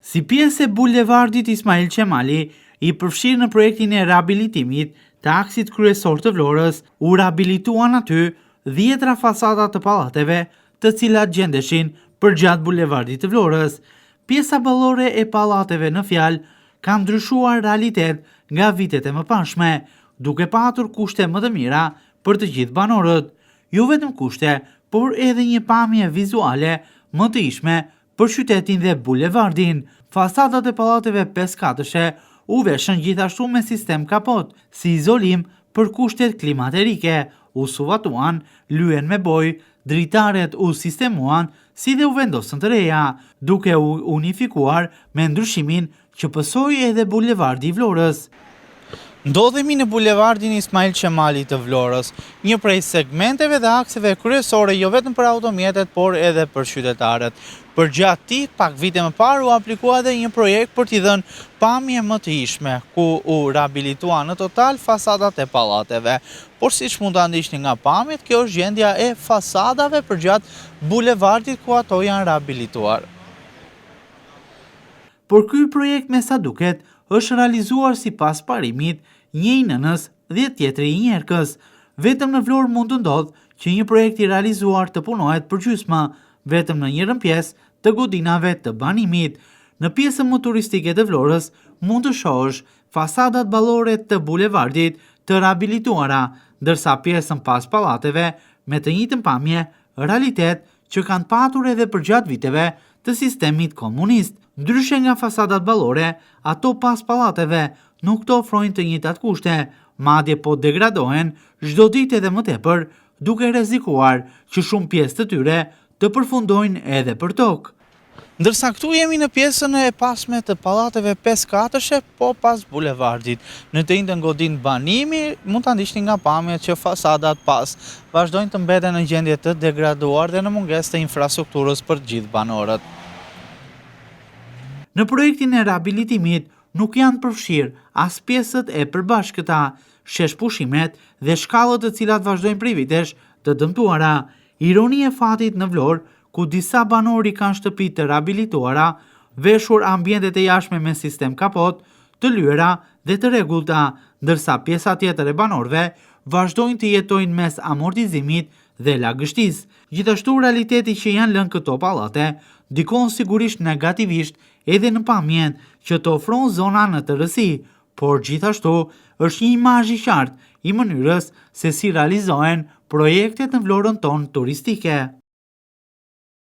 Si pjesë e bulevardit Ismail Qemali, i përfshirë në projektin e rehabilitimit të aksit kryesor të Vlorës, u rehabilituan aty 10 fasada të pallateve, të cilat gjendeshin përgjatë bulevardit të Vlorës. Pjesa ballore e pallateve në fjalë ka ndryshuar realitet nga vitet e mëparshme, duke patur kushte më të mira për të gjithë banorët. Jo vetëm kushte, por edhe një pamje vizuale më të ishme për qytetin dhe bulevardin. Fasadat e pallateve 5 katëshe u veshën gjithashtu me sistem kapot, si izolim për kushtet klimaterike, u suvatuan, lyen me bojë, dritaret u sistemuan, si dhe u vendosën të reja, duke u unifikuar me ndryshimin që pësoi edhe bulevardi i Vlorës. Ndodhemi në bulevardin Ismail Qemali të Vlorës, një prej segmenteve dhe akseve kryesore jo vetëm për automjetet, por edhe për qytetarët. Përgjatë tij, pak vite më parë u aplikua edhe një projekt për t'i dhënë pamje më të ishme, ku u rehabilituan në total fasadat e pallateve. Por siç mund ta ndiqni nga pamjet, kjo është gjendja e fasadave përgjatë bulevardit ku ato janë rehabilituar. Por ky projekt me sa duket është realizuar sipas parimit një i nënës dhe tjetri i njerëkës. Vetëm në Vlorë mund të ndodhë që një projekt i realizuar të punohet përgjysmë, vetëm në njërën pjesë të godinave të banimit. Në pjesën më turistike të Vlorës mund të shohësh fasadat ballore të bulevardit të rehabilituara, ndërsa pjesën pas pallateve me të njëjtën pamje, realitet që kanë patur edhe përgjatë viteve të sistemit komunist. Ndryshe nga fasadat ballore, ato pas pallateve nuk të ofrojnë të njëjtat kushte, madje po degradohen çdo ditë edhe më tepër, duke rrezikuar që shumë pjesë të tyre të përfundojnë edhe për tokë. Ndërsa këtu jemi në pjesën e pasme të pallateve 5 katëshe, po pas bulevardit. Në të njëjtën godinë banimi, mund ta ndiqni nga pamjet që fasadat pas vazhdojnë të mbeten në gjendje të degraduar dhe në mungesë të infrastrukturës për të gjithë banorët. Në projektin e rehabilitimit nuk janë përfshirë as pjesët e përbashkëta, sheshpushimet dhe shkallët të cilat vazhdojnë prej vitesh të dëmtuara. Ironi e fatit në Vlorë, ku disa banori kanë shtëpi të rehabilituara, veshur ambientet e jashtme me sistem kapot, të lyera dhe të rregullta, ndërsa pjesa tjetër e banorëve vazhdojnë të jetojnë mes amortizimit dhe lagështisë. Gjithashtu realiteti që janë lënë këto pallate dikon sigurisht negativisht edhe në pamjen që të ofron zona në tërësi, por gjithashtu është një imazh i qartë i mënyrës se si realizohen projektet në Vlorën tonë turistike.